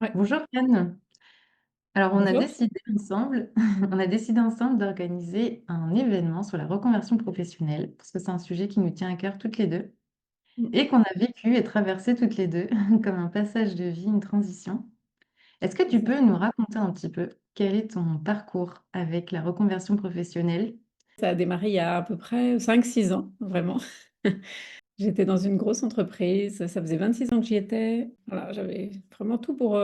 Ouais, Bonjour Anne. Alors bonjour. on a décidé ensemble d'organiser un événement sur la reconversion professionnelle parce que c'est un sujet qui nous tient à cœur toutes les deux Mm. et qu'on a vécu et traversé toutes les deux comme un passage de vie, une transition. Est-ce que tu peux nous raconter un petit peu quel est ton parcours avec la reconversion professionnelle? Ça a démarré il y a à peu près 5, 6 ans, vraiment. J'étais dans une grosse entreprise, ça faisait 26 ans que j'y étais. Voilà, j'avais vraiment tout pour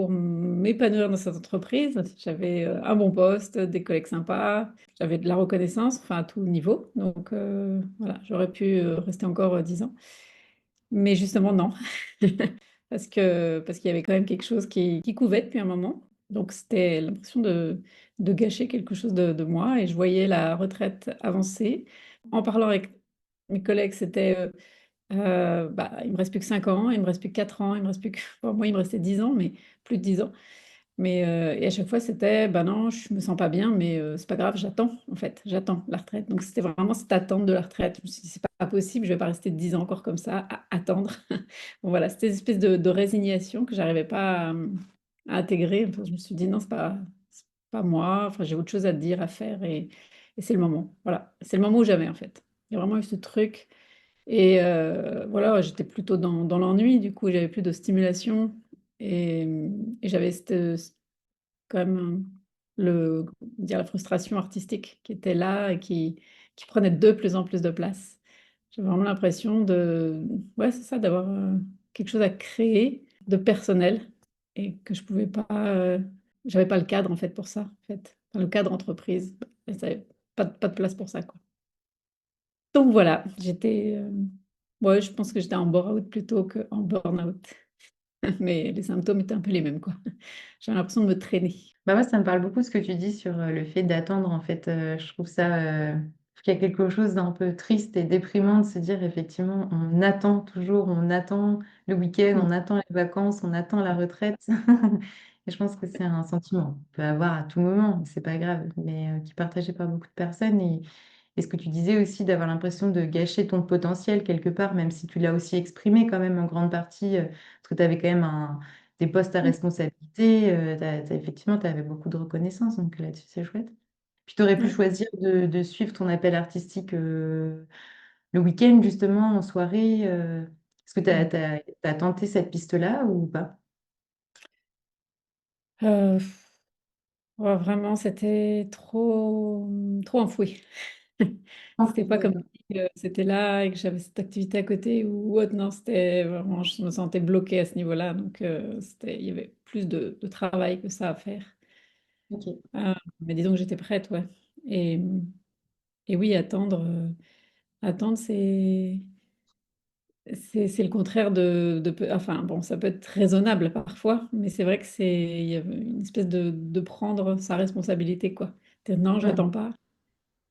m'épanouir dans cette entreprise. J'avais un bon poste, des collègues sympas, j'avais de la reconnaissance, enfin à tout niveau. Donc voilà, j'aurais pu rester encore 10 ans. Mais justement, non. Parce qu'il y avait quand même quelque chose qui couvait depuis un moment. Donc c'était l'impression de gâcher quelque chose de moi et je voyais la retraite avancer. En parlant avec mes collègues, c'était, bah, il me reste plus que 5 ans, il me reste plus que 4 ans, il me reste plus que bon, moi, il me restait 10 ans, mais plus de 10 ans. Mais et à chaque fois, c'était: «Bah, non, je me sens pas bien, mais c'est pas grave, j'attends, en fait, j'attends la retraite». Donc c'était vraiment cette attente de la retraite. Je me suis dit: «C'est pas possible, je vais pas rester 10 ans encore comme ça à attendre». Bon, voilà, c'était une espèce de résignation que j'arrivais pas à intégrer. Enfin, je me suis dit: «Non, c'est pas moi, enfin, j'ai autre chose à dire, à faire et c'est le moment». Voilà, c'est le moment ou jamais, en fait. Il y a vraiment eu ce truc et voilà, ouais, j'étais plutôt dans l'ennui, du coup, j'avais plus de stimulation et j'avais quand même, dire la frustration artistique qui était là et qui prenait de plus en plus de place. J'avais vraiment l'impression ouais, c'est ça, d'avoir, quelque chose à créer de personnel et que je pouvais pas, j'avais pas le cadre en fait pour ça, en fait. Enfin, le cadre entreprise, et ça avait pas de place pour ça, quoi. Donc voilà, ouais, je pense que j'étais en bore-out plutôt qu'en burn-out, mais les symptômes étaient un peu les mêmes, quoi. J'avais l'impression de me traîner. Bah moi, ça me parle beaucoup ce que tu dis sur le fait d'attendre. En fait, je trouve qu'il y a quelque chose d'un peu triste et déprimant de se dire effectivement, on attend toujours, on attend le week-end, Mmh. on attend les vacances, on attend la retraite. Et je pense que c'est un sentiment qu'on peut avoir à tout moment, c'est pas grave, mais qui est partagé par beaucoup de personnes. Et ce que tu disais aussi, d'avoir l'impression de gâcher ton potentiel quelque part, même si tu l'as aussi exprimé quand même en grande partie, parce que tu avais quand même des postes à Mmh. responsabilité, effectivement, tu avais beaucoup de reconnaissance, donc là-dessus, c'est chouette. Puis tu aurais pu Ouais. choisir de suivre ton appel artistique le week-end, justement, en soirée. Est-ce que Mmh. tu as tenté cette piste-là ou pas? Heu, ouais, vraiment, c'était trop enfoui. Ok, C'était pas comme d'accord. si, c'était là et que j'avais cette activité à côté ou autre. Non, c'était vraiment je me sentais bloquée à ce niveau-là, donc il y avait plus de travail que ça à faire. Ok. Mais disons que j'étais prête, ouais et et oui, attendre, c'est le contraire de peu enfin bon, ça peut être raisonnable parfois, mais c'est vrai que il y a une espèce de prendre sa responsabilité, quoi. Dire: «Non, Mhm.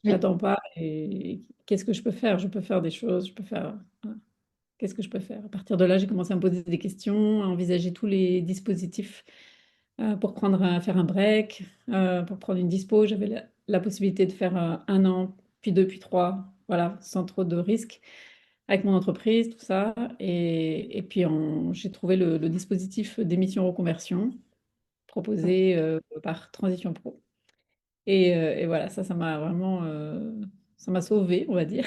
Oui. j'attends pas et qu'est-ce que je peux faire? Je peux faire des choses, je peux faire voilà, qu'est-ce que je peux faire?» À partir de là, j'ai commencé à me poser des questions, à envisager tous les dispositifs, pour faire un break, pour prendre une dispo. J'avais la possibilité de faire, 1 an, puis 2 puis 3 voilà, sans trop de risques avec mon entreprise, tout ça et puis j'ai trouvé le dispositif d'émission reconversion proposé, par Transition Pro et voilà, ça m'a vraiment, ça m'a sauvée, on va dire.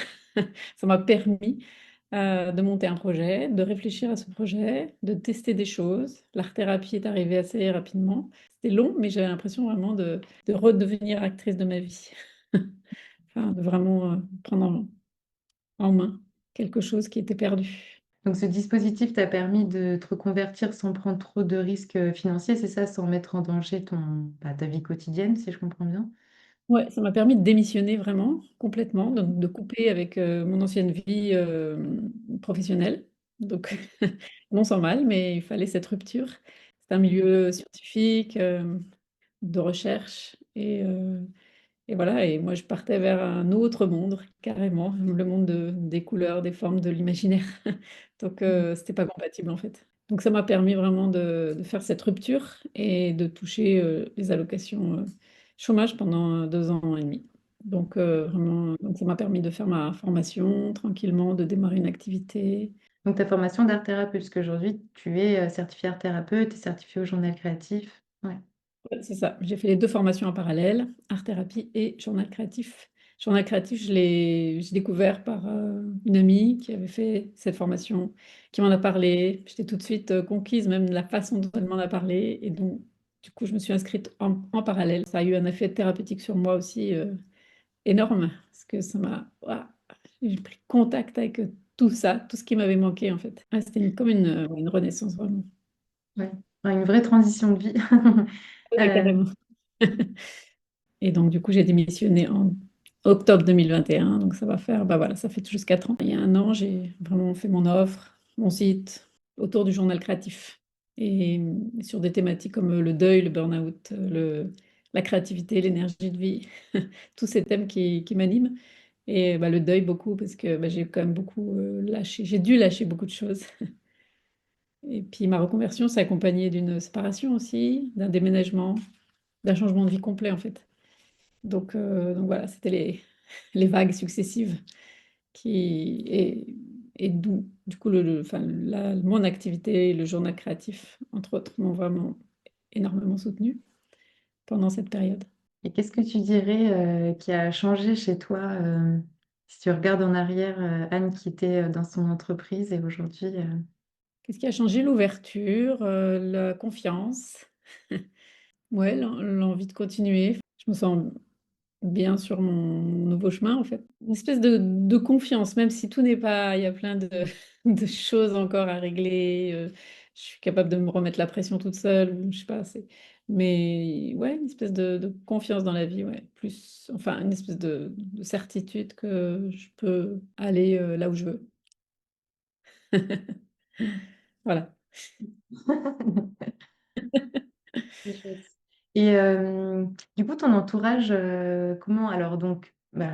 Ça m'a permis, de monter un projet, de réfléchir à ce projet, de tester des choses. L'art-thérapie est arrivée assez rapidement. C'était long, mais j'avais l'impression vraiment de redevenir actrice de ma vie. Enfin, de vraiment, prendre en main quelque chose qui était perdu. Donc, ce dispositif t'a permis de te reconvertir sans prendre trop de risques financiers, c'est ça, sans mettre en danger ta vie quotidienne, si je comprends bien? Ouais, ça m'a permis de démissionner vraiment, complètement, donc de couper avec, mon ancienne vie, professionnelle. Donc non sans mal, mais il fallait cette rupture. C'est un milieu scientifique, de recherche et voilà et moi je partais vers un autre monde carrément, le monde des couleurs, des formes, de l'imaginaire. Donc c'était pas compatible en fait. Donc ça m'a permis vraiment de faire cette rupture et de toucher, les allocations, chômage pendant, 2 ans et demi. Donc vraiment donc ça m'a permis de faire ma formation tranquillement, de démarrer une activité. Donc ta formation d'art thérapeute, parce qu'aujourd'hui tu es certifiée art thérapeute, tu es certifiée au journal créatif. Ouais. Ouais, c'est ça. J'ai fait les 2 formations en parallèle, art-thérapie et journal créatif. Journal créatif, j'ai découvert par, une amie qui avait fait cette formation, qui m'en a parlé. J'étais tout de suite, conquise, même de la façon dont elle m'en a parlé et donc du coup, je me suis inscrite en parallèle. Ça a eu un effet thérapeutique sur moi aussi, énorme parce que ça m'a waouh, j'ai pris contact avec, tout ça, tout ce qui m'avait manqué, en fait. Ah, c'était comme une renaissance vraiment. Ouais. Ouais, une vraie transition de vie. Ouais, Euh, carrément. Et donc, du coup, j'ai démissionné en octobre 2021. Donc, ça va faire, bah voilà, ça fait tout juste 4 ans. Il y a un an, j'ai vraiment fait mon offre, mon site autour du journal créatif et sur des thématiques comme le deuil, le burn-out, la créativité, l'énergie de vie, tous ces thèmes qui m'animent. Et bah, le deuil, beaucoup, parce que bah, j'ai quand même beaucoup lâché, j'ai dû lâcher beaucoup de choses. Et puis, ma reconversion s'est accompagnée d'une séparation aussi, d'un déménagement, d'un changement de vie complet, en fait. Donc voilà, c'était les vagues successives qui et d'où du coup enfin mon activité, le journal créatif, entre autres, m'ont vraiment énormément soutenue pendant cette période. et qu'est-ce que tu dirais qui a changé chez toi si tu regardes en arrière, Anne qui était dans son entreprise et aujourd'hui, Qu'est-ce qui a changé? L'ouverture, la confiance, ouais, l'envie de continuer. Je me sens bien sur mon nouveau chemin, en fait. Une espèce de confiance, même si tout n'est pas il y a plein de de choses encore à régler, je suis capable de me remettre la pression toute seule ou je sais pas, mais ouais, une espèce de confiance dans la vie, ouais, plus enfin, une espèce de certitude que je peux aller, là où je veux. Voilà. c'est chouette. Et du coup, ton entourage, comment alors donc, bah,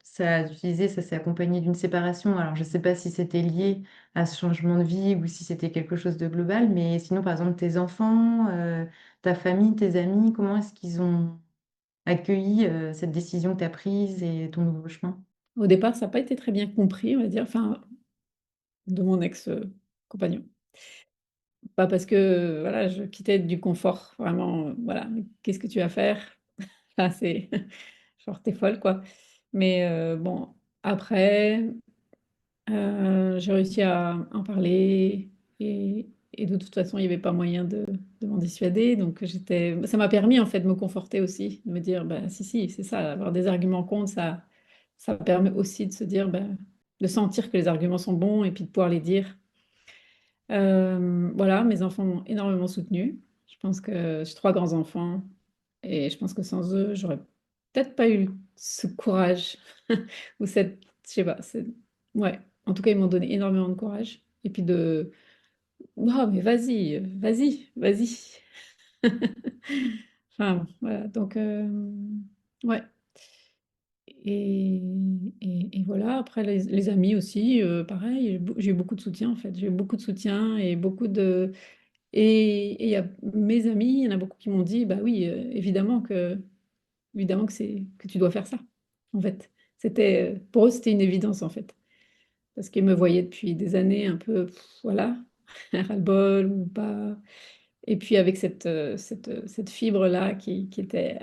ça, tu disais, ça s'est accompagné d'une séparation. Alors, je ne sais pas si c'était lié à ce changement de vie ou si c'était quelque chose de global, mais sinon, par exemple, tes enfants, ta famille, tes amis, comment est-ce qu'ils ont accueilli cette décision que tu as prise et ton nouveau chemin? Au départ, ça a pas été très bien compris, on va dire, enfin, de mon ex, compagnon. Pas parce que, voilà, je quittais du confort, vraiment, voilà, mais qu'est-ce que tu vas faire? Là, c'est genre: «Tu es folle, quoi». Mais bon, après, j'ai réussi à en parler et de toute façon, il y avait pas moyen de m'en dissuader, donc ça m'a permis, en fait, de me conforter aussi, de me dire: «Bah, si, si, c'est ça, avoir des arguments contre, ça permet aussi de se dire, bah, de sentir que les arguments sont bons et puis de pouvoir les dire». Voilà, mes enfants m'ont énormément soutenue. Je pense que j'ai 3 grands-enfants et je pense que sans eux, j'aurais peut-être pas eu ce courage ou cette je sais pas, ouais, en tout cas, ils m'ont donné énormément de courage et puis de: «Oh mais vas-y, vas-y, vas-y». Enfin, voilà, donc ouais. Et voilà, après les amis aussi, pareil, j'ai eu beaucoup de soutien, en fait. J'ai eu beaucoup de soutien et beaucoup de et il y a mes amis, il y en a beaucoup qui m'ont dit: «Bah oui, évidemment que tu dois faire ça», en fait. Pour eux, c'était une évidence, en fait. Parce qu'ils me voyaient depuis des années un peu, voilà, ras-le-bol ou pas et puis avec cette fibre-là qui était,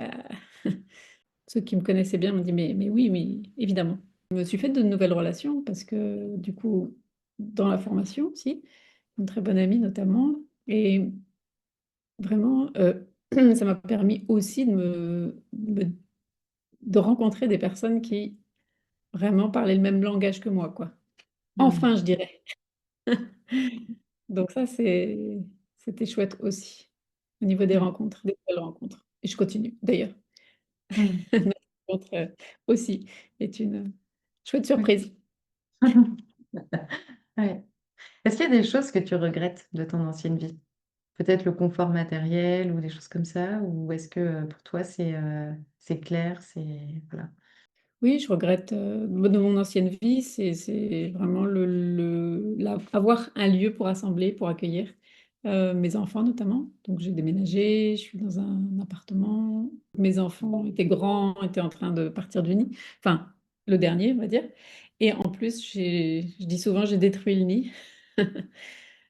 ceux qui me connaissaient bien m'ont dit: «Mais oui, mais évidemment». Je me suis fait de nouvelles relations parce que du coup, dans la formation aussi, une très bonne amie notamment et vraiment, ça m'a permis aussi de rencontrer des personnes qui vraiment parlaient le même langage que moi, quoi. Mmh. Enfin, je dirais. Donc ça, c'était chouette aussi, au niveau des Ouais. rencontres, des belles rencontres et je continue d'ailleurs. Mmh. Notre rencontre, aussi est une, chouette Oui. surprise. Ouais. Est-ce qu'il y a des choses que tu regrettes de ton ancienne vie? Peut-être le confort matériel ou des choses comme ça? Ou est-ce que, pour toi c'est clair, c'est voilà? Oui, je regrette, de mon ancienne vie, c'est vraiment avoir un lieu pour assembler, pour accueillir, mes enfants notamment. Donc j'ai déménagé, je suis dans un appartement. Mes enfants étaient grands, étaient en train de partir du nid, enfin le dernier, on va dire et en plus, je dis souvent, j'ai détruit le nid.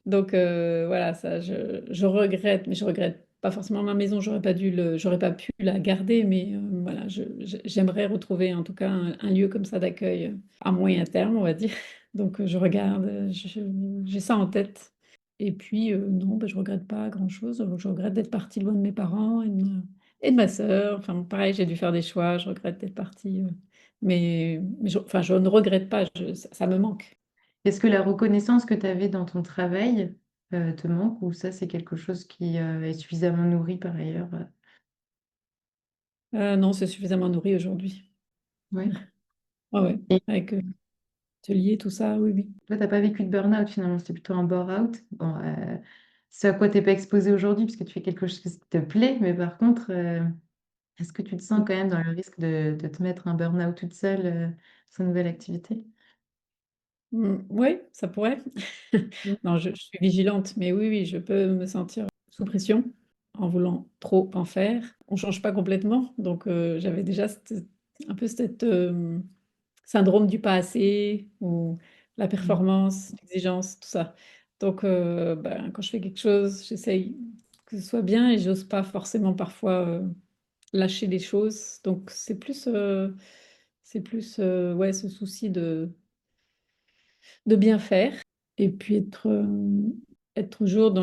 Donc voilà, ça, je regrette, mais je regrette pas forcément ma maison. J'aurais pas pu la garder, mais voilà, j'aimerais retrouver en tout cas un lieu comme ça d'accueil à moyen terme, on va dire. Donc je regarde, j'ai ça en tête. Et puis non, bah, je regrette pas grand-chose. Je regrette d'être partie loin de mes parents et de ma sœur. Enfin, pareil, j'ai dû faire des choix. Je regrette d'être partie, enfin, je ne regrette pas. Ça me manque. Est-ce que la reconnaissance que tu avais dans ton travail te manque ou ça, c'est quelque chose qui est suffisamment nourri par ailleurs? Non, c'est suffisamment nourri aujourd'hui. Ouais. Ouais, ouais, Et avec atelier, tout ça, oui, oui. toi, tu n'as pas vécu de burn-out finalement, c'était plutôt un bore-out. Bon, ce à quoi tu n'es pas exposé aujourd'hui parce que tu fais quelque chose qui te plaît, mais par contre, est-ce que tu te sens quand même dans le risque de te mettre un burn-out toute seule dans cette nouvelle activité? Ouais, ça pourrait. Mm. Non, je suis vigilante, mais oui, oui, je peux me sentir sous pression en voulant trop en faire. On change pas complètement, donc j'avais déjà un peu cette syndrome du pas assez ou la Mm. performance, l'exigence, tout ça. Donc ben, quand je fais quelque chose, j'essaye que ce soit bien et j'ose pas forcément parfois lâcher des choses. Donc ouais, ce souci de bien faire et puis être toujours il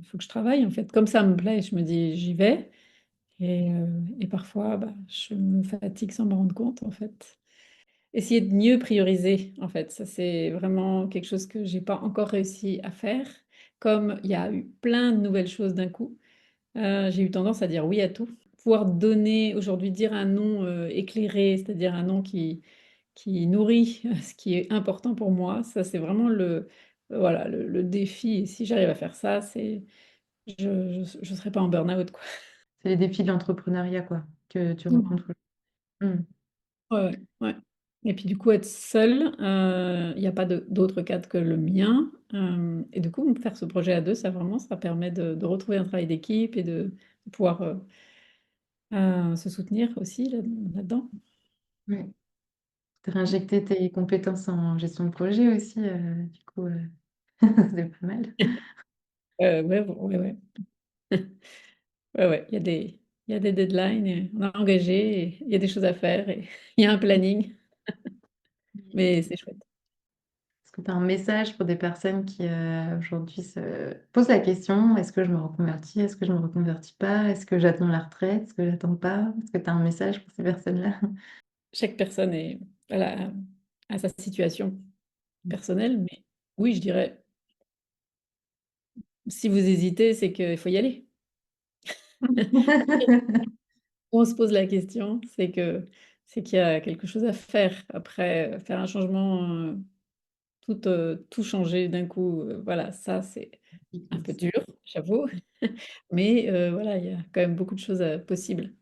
faut que je travaille en fait. Comme ça me plaît, je me dis j'y vais et parfois bah, je me fatigue sans me rendre compte en fait. Essayer de mieux prioriser en fait, ça c'est vraiment quelque chose que j'ai pas encore réussi à faire. Comme il y a eu plein de nouvelles choses d'un coup, j'ai eu tendance à dire oui à tout. Pouvoir donner aujourd'hui, dire un non éclairé, c'est-à-dire un non qui nourrit ce qui est important pour moi. Ça, c'est vraiment voilà, le défi. Et si j'arrive à faire ça, je serai pas en burn-out, quoi. C'est les défis de l'entrepreneuriat, quoi, que tu Mmh. rencontres. Mm. Ouais, ouais, ouais. Et puis du coup, être seule, il y a pas d'autre cadre que le mien. Et du coup, faire ce projet à 2, ça vraiment, ça permet de retrouver un travail d'équipe et de pouvoir se soutenir aussi là-dedans. Ouais. Tu réinjecté tes compétences en gestion de projet aussi, du coup, c'est pas mal. Ouais, ouais, ouais. Ouais, ouais, il y a des deadlines, et on a engagé, et il y a des choses à faire, et il y a un planning, mais c'est chouette. Est-ce que tu as un message pour des personnes qui aujourd'hui se posent la question, est-ce que je me reconvertis, est-ce que je ne me reconvertis pas, est-ce que j'attends la retraite, est-ce que j'attends pas? Est-ce que tu as un message pour ces personnes-là? Chaque personne a sa situation personnelle, mais oui, je dirais, si vous hésitez, c'est qu'il faut y aller. On se pose la question, c'est qu'il y a quelque chose à faire. Après, faire un changement, tout changer d'un coup, voilà, ça, c'est un peu dur, j'avoue, mais voilà, il y a quand même beaucoup de choses, possibles.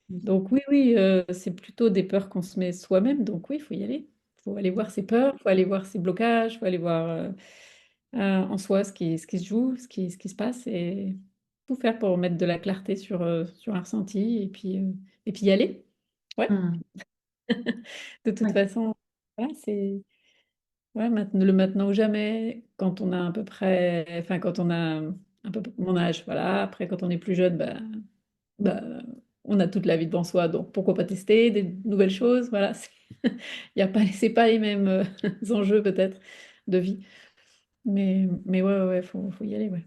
Donc oui, oui, c'est plutôt des peurs qu'on se met soi-même, donc oui, il faut y aller. Il faut aller voir ses peurs, il faut aller voir ses blocages, il faut aller voir, en soi ce qui se joue, ce qui se passe et tout faire pour mettre de la clarté sur un ressenti et puis y aller. Ouais, Mm. de toute Ouais. façon, voilà, c'est ouais, le maintenant ou jamais, quand on a à peu près enfin, quand on a un peu mon âge, voilà. Après, quand on est plus jeune, bah, on a toute la vie devant soi, donc pourquoi pas tester des nouvelles choses, voilà. Il y a pas c'est pas les mêmes, enjeux peut-être de vie, mais ouais, ouais, ouais, faut y aller, ouais.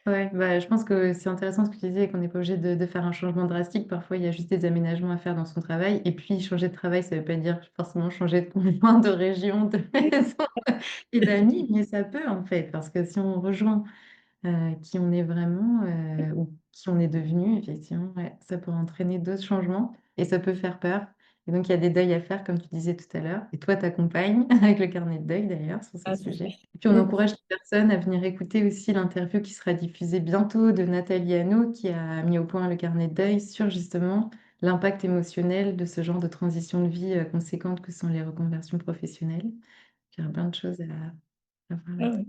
Ouais, bah, je pense que c'est intéressant ce que tu disais, qu'on n'est pas obligé de faire un changement drastique. Parfois, il y a juste des aménagements à faire dans son travail. Et puis, changer de travail, ça ne veut pas dire forcément changer de conjoint, de région, de maison et d'amis, mais ça peut en fait, parce que si on rejoint qui on est vraiment ou qui on est devenu, effectivement, ouais, ça peut entraîner d'autres changements et ça peut faire peur. Et donc, il y a des deuils à faire, comme tu disais tout à l'heure. Et toi, t'accompagnes avec le carnet de deuil, d'ailleurs, sur ce Ah, c'est ça. sujet. Et puis, on Mmh. encourage les personnes à venir écouter aussi l'interview qui sera diffusée bientôt de Nathalie Hanau, qui a mis au point le carnet de deuil sur justement l'impact émotionnel de ce genre de transition de vie conséquente que sont les reconversions professionnelles. Il y a plein de choses à voir Ah là-dedans. ouais.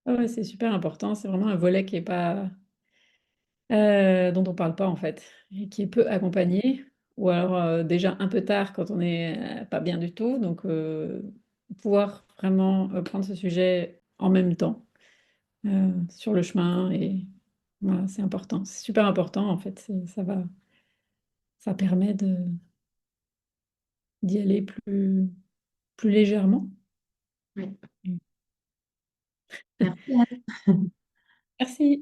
Ah ouais, c'est super important, c'est vraiment un volet qui est pas dont on parle pas en fait et qui est peu accompagné ou alors, déjà un peu tard quand on est, pas bien du tout, donc pouvoir vraiment, prendre ce sujet en même temps, sur le chemin et voilà, c'est important. C'est super important en fait, ça permet d'y aller plus légèrement. Oui. Mmh. Merci Anne. Merci.